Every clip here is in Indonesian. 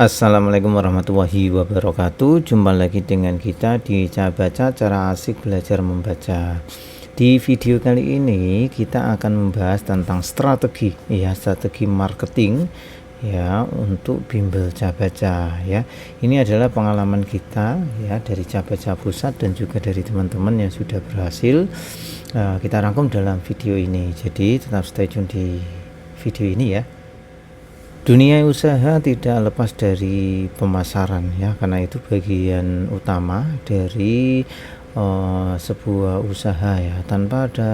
Assalamualaikum warahmatullahi wabarakatuh. Jumpa lagi dengan kita di Cara Baca, Cara Asik Belajar Membaca. Di video kali ini kita akan membahas tentang strategi marketing ya untuk bimbel Cara Baca ya. Ini adalah pengalaman kita ya dari Cara Baca Pusat dan juga dari teman-teman yang sudah berhasil kita rangkum dalam video ini. Jadi tetap stay tune di video ini ya. Dunia usaha tidak lepas dari pemasaran ya, karena itu bagian utama dari sebuah usaha ya. Tanpa ada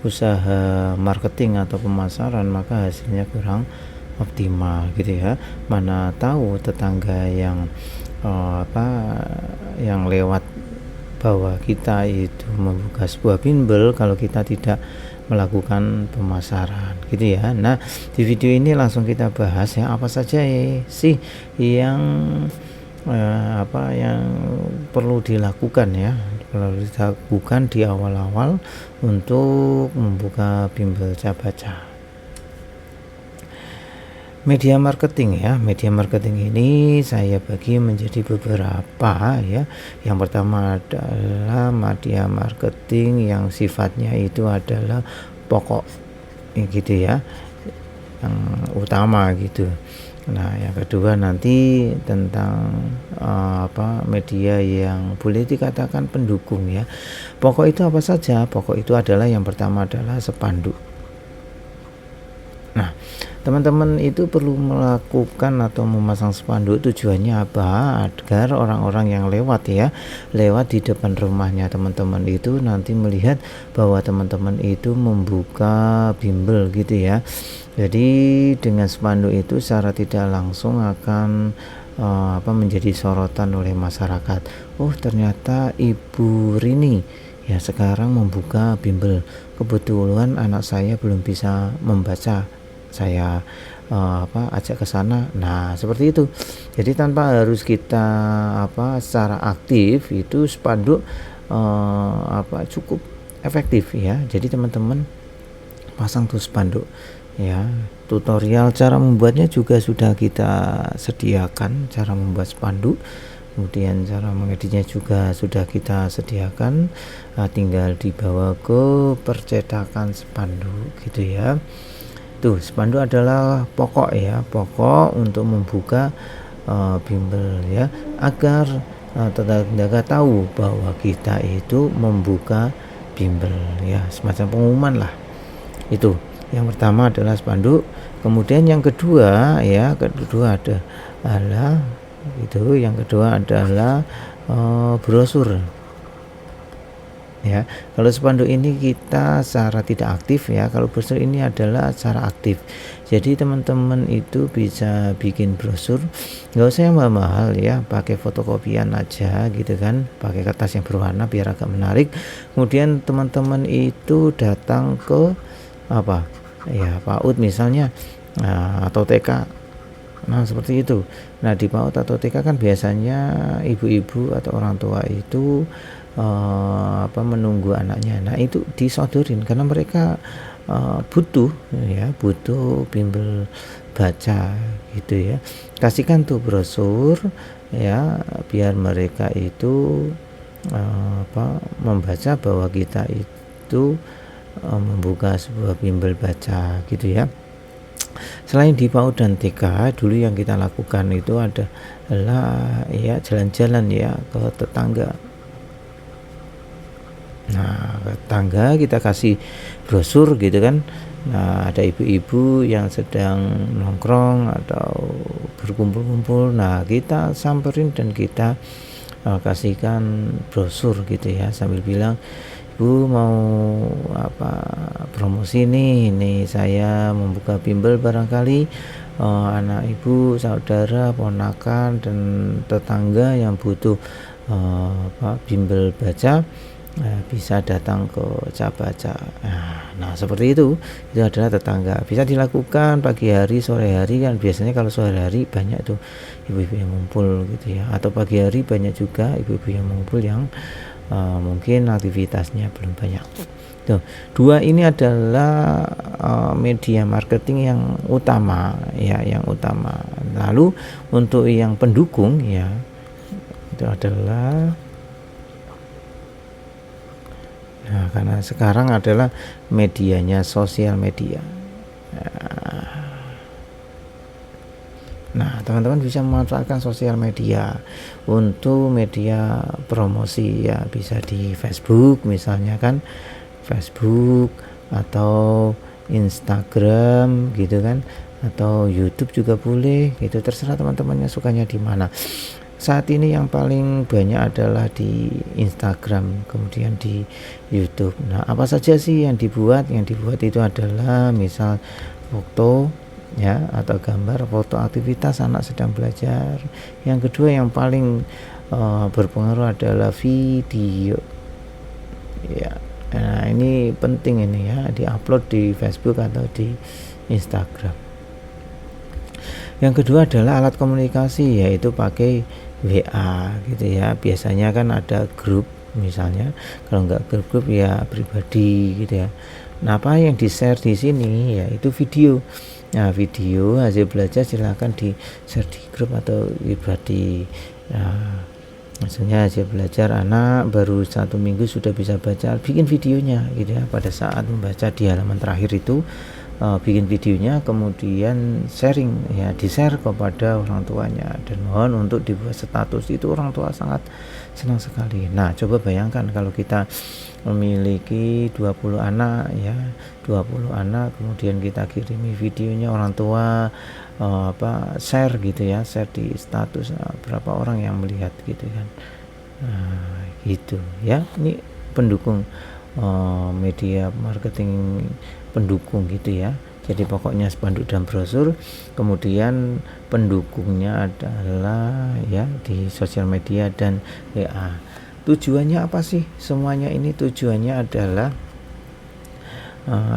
usaha marketing atau pemasaran maka hasilnya kurang optimal gitu ya. Mana tahu tetangga yang yang lewat bahwa kita itu membuka sebuah bimbel kalau kita tidak melakukan pemasaran gitu ya. Nah, di video ini langsung kita bahas ya apa saja sih yang yang perlu dilakukan ya, di awal-awal untuk membuka bimbel Cara Baca. Media marketing ya, media marketing ini saya bagi menjadi beberapa ya. Yang pertama adalah media marketing yang sifatnya itu adalah pokok gitu ya, yang utama gitu. Nah, yang kedua nanti tentang media yang boleh dikatakan pendukung ya. Pokok itu apa saja? Pokok itu adalah yang pertama adalah spanduk. Nah, teman-teman itu perlu melakukan atau memasang spanduk, tujuannya apa? Agar orang-orang yang lewat di depan rumahnya teman-teman itu nanti melihat bahwa teman-teman itu membuka bimbel gitu ya. Jadi dengan spanduk itu secara tidak langsung akan menjadi sorotan oleh masyarakat. Oh, ternyata Ibu Rini ya sekarang membuka bimbel. Kebetulan anak saya belum bisa membaca, saya ajak ke sana. Nah, seperti itu. Jadi tanpa harus kita secara aktif itu spanduk cukup efektif ya. Jadi teman-teman pasang tuh spanduk ya. Tutorial cara membuatnya juga sudah kita sediakan, cara membuat spanduk. Kemudian cara mengeditnya juga sudah kita sediakan, tinggal dibawa ke percetakan spanduk gitu ya. Tuh, spanduk adalah pokok ya, pokok untuk membuka bimbel ya, agar tetangga tahu bahwa kita itu membuka bimbel ya, semacam pengumuman lah. Itu yang pertama adalah spanduk. Kemudian yang kedua adalah brosur ya. Kalau spanduk ini kita secara tidak aktif ya, kalau brosur ini adalah secara aktif. Jadi teman-teman itu bisa bikin brosur, nggak usah yang mahal ya, pakai fotokopian aja gitu kan, pakai kertas yang berwarna biar agak menarik. Kemudian teman-teman itu datang ke PAUD misalnya atau TK. Nah, seperti itu. Nah, di PAUD atau TK kan biasanya ibu-ibu atau orang tua itu menunggu anaknya. Nah, itu disodorin karena mereka butuh bimbel baca gitu ya. Kasihkan tuh brosur ya, biar mereka itu membaca bahwa kita itu membuka sebuah bimbel baca gitu ya. Selain di PAUD dan TK, dulu yang kita lakukan itu adalah ya jalan-jalan ya ke tetangga. Nah, ke tetangga kita kasih brosur gitu kan. Nah, ada ibu-ibu yang sedang nongkrong atau berkumpul-kumpul. Nah, kita samperin dan kita kasihkan brosur gitu ya, sambil bilang, "Bu mau promosi nih saya membuka bimbel, barangkali anak ibu, saudara, ponakan dan tetangga yang butuh bimbel baca bisa datang ke Cara Baca." Nah, seperti itu adalah tetangga. Bisa dilakukan pagi hari, sore hari kan, biasanya kalau sore hari banyak tuh ibu-ibu yang ngumpul gitu ya, atau pagi hari banyak juga ibu-ibu yang ngumpul yang mungkin aktivitasnya belum banyak. Tuh, dua ini adalah media marketing yang utama ya, yang utama. Lalu untuk yang pendukung ya, itu adalah karena sekarang adalah medianya sosial media. Nah, teman-teman bisa memanfaatkan sosial media untuk media promosi ya, bisa di Facebook misalnya kan, Facebook atau Instagram gitu kan, atau YouTube juga boleh gitu, terserah teman-temannya sukanya di mana. Saat ini yang paling banyak adalah di Instagram, kemudian di YouTube. Nah, apa saja sih yang dibuat? Yang dibuat itu adalah misal foto ya, atau gambar foto aktivitas anak sedang belajar. Yang kedua yang paling berpengaruh adalah video ya. Nah, ini penting ini ya, diupload di Facebook atau di Instagram. Yang kedua adalah alat komunikasi, yaitu pakai WA gitu ya. Biasanya kan ada grup misalnya, kalau nggak grup ya pribadi gitu ya. Nah, apa yang di-share di sini yaitu video. Nah, video hasil belajar silahkan di-share di grup atau pribadi. Nah, maksudnya hasil belajar anak baru 1 minggu sudah bisa baca, bikin videonya gitu ya. Pada saat membaca di halaman terakhir itu bikin videonya, kemudian sharing ya, di-share kepada orang tuanya, dan mohon untuk dibuat status. Itu orang tua sangat senang sekali. Nah, coba bayangkan kalau kita memiliki 20 anak ya, 20 anak, kemudian kita kirimi videonya, orang tua share gitu ya, share di status, berapa orang yang melihat gitu kan. Nah, gitu ya. Ini pendukung media marketing pendukung gitu ya. Jadi pokoknya spanduk dan brosur, kemudian pendukungnya adalah ya di sosial media dan WA. Tujuannya apa sih? Semuanya ini tujuannya adalah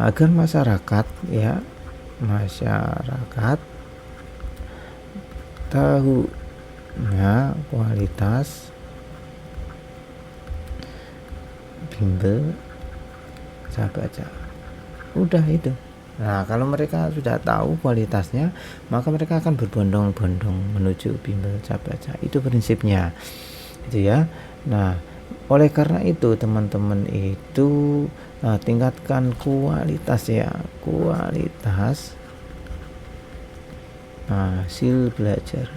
agar masyarakat ya, masyarakat tahu ya kualitas bimbel baca. Udah itu. Nah, kalau mereka sudah tahu kualitasnya, maka mereka akan berbondong-bondong menuju bimbel baca. Itu prinsipnya. Gitu ya. Nah, oleh karena itu teman-teman itu tingkatkan kualitas ya, kualitas hasil belajar.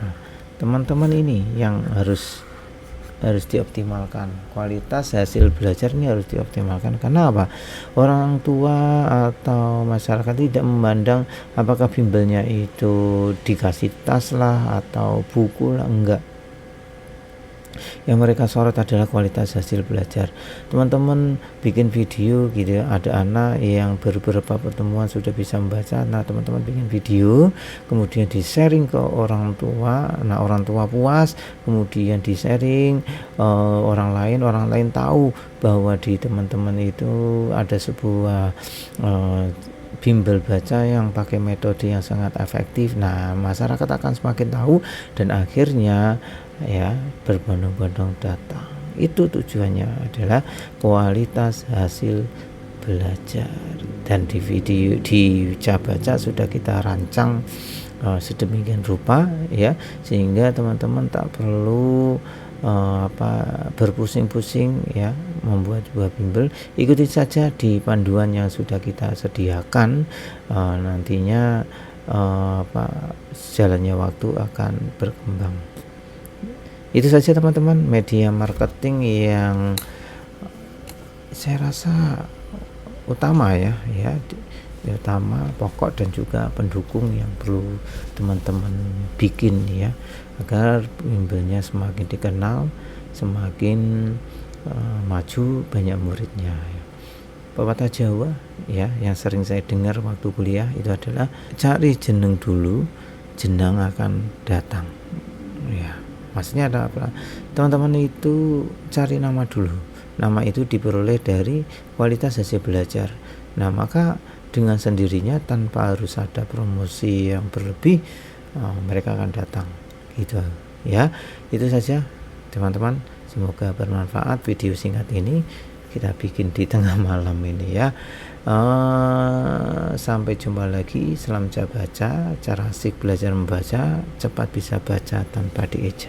Nah, teman-teman ini yang harus dioptimalkan. Kualitas hasil belajar ini harus dioptimalkan. Karena apa? Orang tua atau masyarakat tidak memandang apakah bimbelnya itu dikasih tas lah atau buku lah, enggak. Yang mereka sorot adalah kualitas hasil belajar. Teman-teman bikin video gitu ya, ada anak yang beberapa pertemuan sudah bisa membaca. Nah, teman-teman bikin video, kemudian di-sharing ke orang tua. Nah, orang tua puas, kemudian di-sharing orang lain tahu bahwa di teman-teman itu ada sebuah bimbel baca yang pakai metode yang sangat efektif. Nah, masyarakat akan semakin tahu dan akhirnya ya berbondong-bondong datang. Itu tujuannya adalah kualitas hasil belajar. Dan di video di baca sudah kita rancang sedemikian rupa ya, sehingga teman-teman tak perlu berpusing-pusing ya membuat sebuah bimbel. Ikuti saja di panduan yang sudah kita sediakan, nantinya jalannya waktu akan berkembang. Itu saja teman-teman, media marketing yang saya rasa utama ya utama, pokok dan juga pendukung yang perlu teman-teman bikin ya, agar bimbelnya semakin dikenal, semakin maju, banyak muridnya ya. Pepatah Jawa ya yang sering saya dengar waktu kuliah itu adalah cari jeneng dulu, jenang akan datang ya. Maksudnya ada apa? Teman-teman itu cari nama dulu. Nama itu diperoleh dari kualitas hasil belajar. Nah, maka dengan sendirinya tanpa harus ada promosi yang berlebih, mereka akan datang. Gitu ya. Itu saja teman-teman. Semoga bermanfaat video singkat ini kita bikin di tengah malam ini ya. Sampai jumpa lagi. Salam baca, cara asik belajar membaca, cepat bisa baca tanpa dieja.